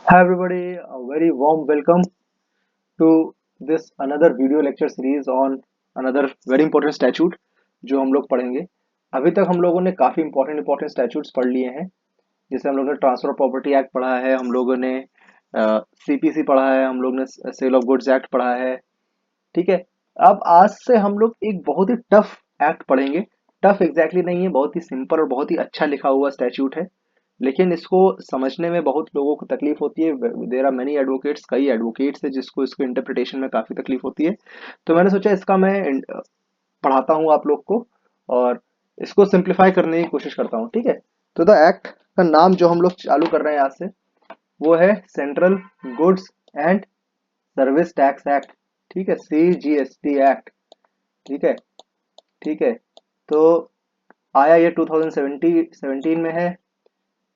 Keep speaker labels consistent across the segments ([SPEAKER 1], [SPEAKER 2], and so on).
[SPEAKER 1] Hi everybody, a very warm welcome to this another video lecture series on another very important statute जो हम लोग पढ़ेंगे। अभी तक हम लोगों ने काफ़ी इंपॉर्टेंट स्टैचूट्स पढ़ लिए हैं। जैसे हम लोग ने ट्रांसफर प्रॉपर्टी एक्ट पढ़ा है, हम लोगों ने सीपीसी पढ़ा है, हम लोग ने सेल ऑफ गुड्स एक्ट पढ़ा है। ठीक है। अब आज से हम लोग एक बहुत ही टफ एक्ट पढ़ेंगे। टफ एग्जैक्टली नहीं है, बहुत ही सिंपल और बहुत ही अच्छा लिखा हुआ स्टैच्यूट है, लेकिन इसको समझने में बहुत लोगों को तकलीफ होती है। देर आर मेनी एडवोकेट्स, कई एडवोकेट्स है जिसको इसको इंटरप्रिटेशन में काफ़ी तकलीफ होती है। तो मैंने सोचा इसका मैं पढ़ाता हूँ आप लोग को और इसको सिंप्लीफाई करने की कोशिश करता हूँ। ठीक है। तो द एक्ट का नाम जो हम लोग चालू कर रहे हैं आज से वो है central goods and service tax act. ठीक है, CGST एक्ट। ठीक है। ठीक है। तो आया ये 2017 में है।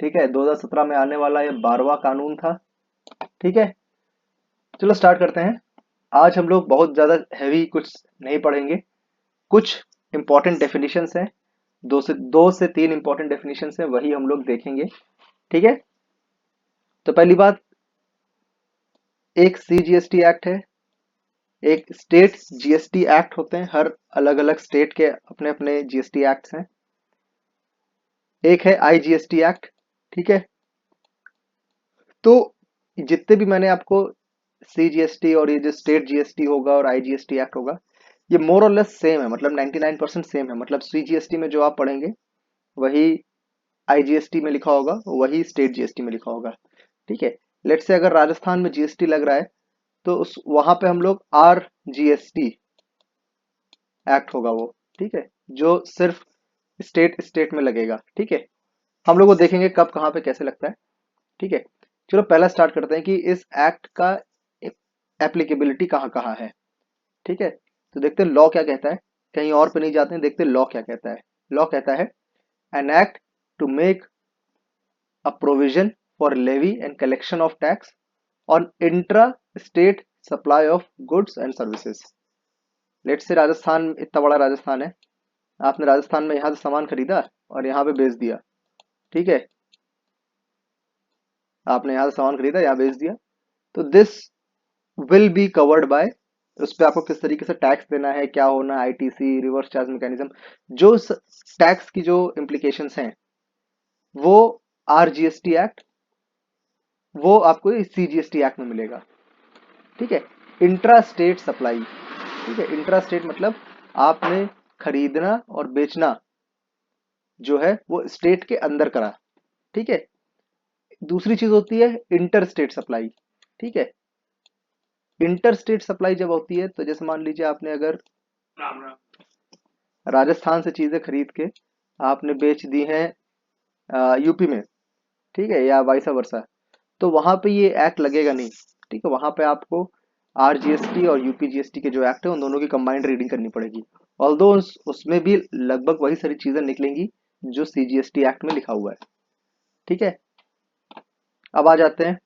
[SPEAKER 1] ठीक है, 2017 में आने वाला ये 12वां कानून था। ठीक है। चलो स्टार्ट करते हैं। आज हम लोग बहुत ज़्यादा हैवी कुछ नहीं पढ़ेंगे। कुछ इंपॉर्टेंट डेफिनेशंस हैं, दो से तीन इंपॉर्टेंट डेफिनेशंस हैं, वही हम लोग देखेंगे। ठीक है। तो पहली बात, एक CGST एक्ट है, एक स्टेट GST एक्ट होते हैं। हर अलग अलग स्टेट के अपने अपने GST एक्ट्स हैं। एक है IGST एक्ट। ठीक है। तो जितने भी मैंने आपको CGST और ये जो स्टेट GST होगा और IGST एक्ट होगा, ये मोर और लेस सेम है, मतलब 99% सेम है। मतलब CGST में जो आप पढ़ेंगे वही IGST में लिखा होगा, वही स्टेट GST में लिखा होगा। ठीक है। लेट से अगर राजस्थान में GST लग रहा है तो उस वहां पे हम लोग RGST एक्ट होगा वो। ठीक है, जो सिर्फ स्टेट स्टेट में लगेगा। ठीक है। हम लोग वो देखेंगे कब कहाँ पे कैसे लगता है। ठीक है। चलो पहला स्टार्ट करते हैं कि इस एक्ट का एप्लीकेबिलिटी कहाँ कहाँ है। ठीक है। तो देखते हैं लॉ क्या कहता है। कहीं और पे नहीं जाते हैं, देखते हैं लॉ क्या कहता है। लॉ कहता है an act to make a provision for levy and collection of tax on intra state supply of goods and services. Let's say Rajasthan, इतना बड़ा राजस्थान है, आपने राजस्थान में यहाँ से सामान खरीदा और यहाँ पे बेच दिया। ठीक है, आपने यहाँ से सामान खरीदा, यहाँ बेच दिया। तो this will be covered by, उस पर आपको किस तरीके से टैक्स देना है, क्या होना, ITC, रिवर्स चार्ज मैकेनिज्म, जो टैक्स की जो इम्प्लीकेशंस हैं वो RGST एक्ट, वो आपको CGST एक्ट में मिलेगा। ठीक है। Intra state supply. ठीक है, इंट्रा स्टेट मतलब आपने खरीदना और बेचना जो है वो स्टेट के अंदर करा। ठीक है। दूसरी चीज होती है इंटर स्टेट सप्लाई। ठीक है। इंटर स्टेट सप्लाई जब होती है तो जैसे मान लीजिए आपने अगर राजस्थान से चीजें खरीद के आपने बेच दी हैं यूपी में, ठीक है, या वाइसा वर्सा, तो वहां पे ये एक्ट लगेगा नहीं। ठीक है, वहां पे आपको RGST और UPGST के जो एक्ट है उन दोनों की कंबाइंड रीडिंग करनी पड़ेगी। ऑल्दो उसमें भी लगभग वही सारी चीजें निकलेंगी जो CGST एक्ट में लिखा हुआ है। ठीक है। अब आ जाते हैं,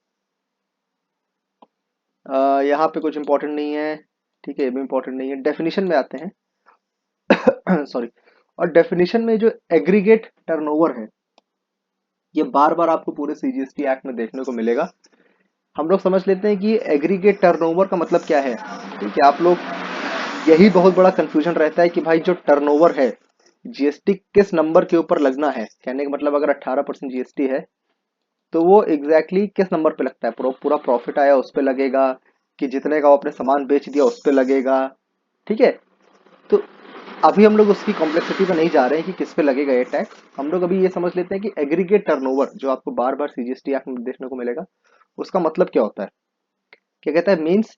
[SPEAKER 1] यहाँ पे कुछ इंपॉर्टेंट नहीं है। ठीक है, ये भी इंपॉर्टेंट नहीं है। डेफिनेशन में आते हैं सॉरी। और डेफिनेशन में जो एग्रीगेट टर्नओवर है, ये बार बार आपको पूरे CGST एक्ट में देखने को मिलेगा। हम लोग समझ लेते हैं कि एग्रीगेट टर्नओवर का मतलब क्या है। ठीक है, आप लोग, यही बहुत बड़ा कंफ्यूजन रहता है कि भाई जो टर्नओवर है, GST किस नंबर के ऊपर लगना है। कहने का मतलब अगर 18% GST है तो वो एग्जैक्टली किस नंबर पे लगता है। पूरा प्रॉफिट आया उस पे लगेगा कि जितने का वो अपने सामान बेच दिया उस पे लगेगा। ठीक है। तो अभी हम लोग उसकी कॉम्प्लेक्सिटी पे नहीं जा रहे हैं कि किस पे लगेगा ये टैक्स। हम लोग अभी ये समझ लेते हैं कि एग्रीगेट टर्नओवर जो आपको बार बार CGST एक्ट में देखने को मिलेगा, उसका मतलब क्या होता है। क्या कहता है, means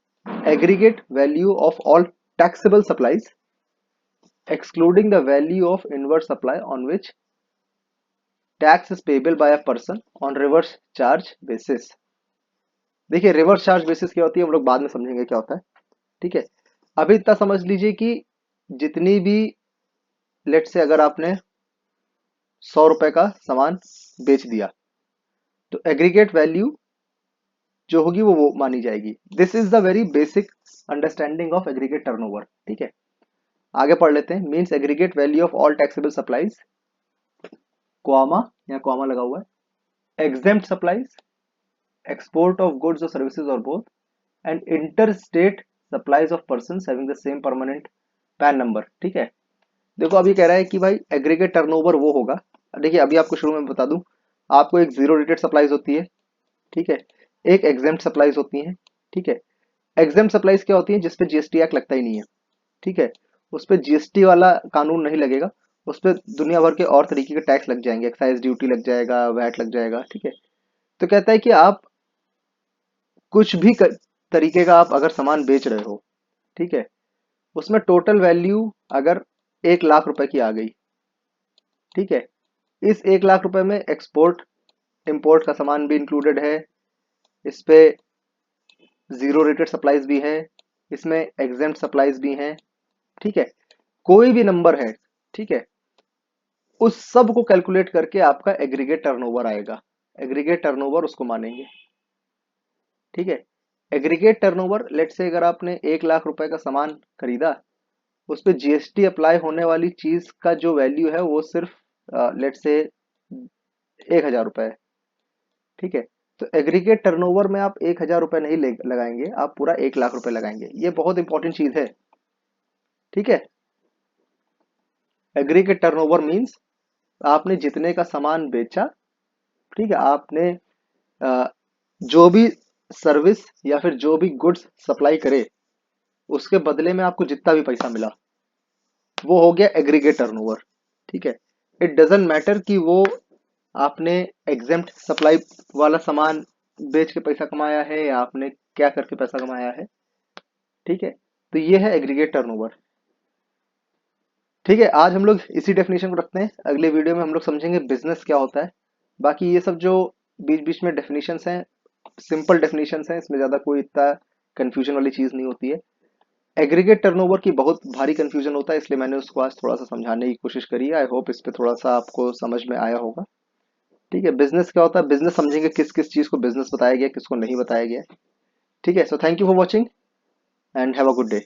[SPEAKER 1] aggregate value of all taxable supplies excluding the value of inward supply on which tax is payable by a person on reverse charge basis। देखिए रिवर्स चार्ज बेसिस क्या होती है हम लोग बाद में समझेंगे क्या होता है। ठीक है। अभी इतना समझ लीजिए कि जितनी भी, लेट से अगर आपने 100 रुपए का सामान बेच दिया तो एग्रीगेट वैल्यू जो होगी वो मानी जाएगी। This is the very basic understanding of aggregate turnover. ठीक है। आगे पढ़ लेते हैं। Means aggregate value of all taxable supplies, comma, यहाँ क्वामा लगा हुआ है, exempt supplies, export of goods और सर्विसेज और both, and inter state supplies of person having the same permanent pan number. ठीक है, देखो अभी कह रहा है कि भाई एग्रीगेट टर्नओवर वो होगा, देखिए अभी आपको शुरू में बता दूं, आपको एक जीरो रेटेड सप्लाईज होती है, ठीक है, एक एग्जेम्प्ट सप्लाईज होती है। ठीक है, एग्जेम्प्ट सप्लाईज क्या होती है, जिसपे जीएसटी एक्ट लगता ही नहीं है। ठीक है, उस पर जीएसटी वाला कानून नहीं लगेगा, उस पर दुनिया भर के और तरीके के टैक्स लग जाएंगे, एक्साइज ड्यूटी लग जाएगा, वैट लग जाएगा। ठीक है, तो कहता है कि आप कुछ भी तरीके का आप अगर सामान बेच रहे हो, ठीक है, उसमें टोटल वैल्यू अगर 1 लाख रुपए की आ गई, ठीक है, इस 1 लाख रुपए में एक्सपोर्ट इंपोर्ट का सामान भी इंक्लूडेड है, इस पे जीरो रेटेड सप्लाईज भी है, इसमें एग्जेम्प्ट सप्लाईज भी हैं। ठीक है, कोई भी नंबर है, ठीक है, उस सब को कैलकुलेट करके आपका एग्रीगेट टर्नओवर आएगा, एग्रीगेट टर्नओवर उसको मानेंगे। ठीक है, एग्रीगेट टर्नओवर लेट से अगर आपने 1 लाख रुपए का सामान खरीदा, उस पर जीएसटी अप्लाई होने वाली चीज का जो वैल्यू है वो सिर्फ लेट से 1,000 रुपए है। ठीक है, तो एग्रीगेट टर्नओवर में आप 1,000 रुपए नहीं लगाएंगे, आप पूरा 1 लाख रुपए लगाएंगे, ये बहुत इंपॉर्टेंट चीज है। ठीक है, एग्रीगेट टर्नओवर मीन्स आपने जितने का सामान बेचा, ठीक है, आपने अ, जो भी सर्विस या फिर जो भी गुड्स सप्लाई करे, उसके बदले में आपको जितना भी पैसा मिला, वो हो गया एग्रीगेट टर्नओवर। ठीक है, इट डजेंट मैटर कि वो आपने एग्जेम्प्ट सप्लाई वाला सामान बेच के पैसा कमाया है या आपने क्या करके पैसा कमाया है। ठीक है, तो ये है एग्रीगेट टर्नओवर। ठीक है, आज हम लोग इसी डेफिनेशन को रखते हैं, अगले वीडियो में हम लोग समझेंगे बिजनेस क्या होता है। बाकी ये सब जो बीच बीच में डेफिनेशंस हैं, सिंपल डेफिनेशंस हैं, इसमें ज़्यादा कोई इतना कंफ्यूजन वाली चीज़ नहीं होती है। एग्रीगेट टर्नओवर की बहुत भारी कंफ्यूजन होता है, इसलिए मैंने उसको आज थोड़ा सा समझाने की कोशिश करी है। आई होप इस पे थोड़ा सा आपको समझ में आया होगा। ठीक है, बिजनेस क्या होता है, बिजनेस समझेंगे किस किस चीज़ को बिजनेस बताया गया, किसको नहीं बताया गया। ठीक है, so thank you for watching and have a good day.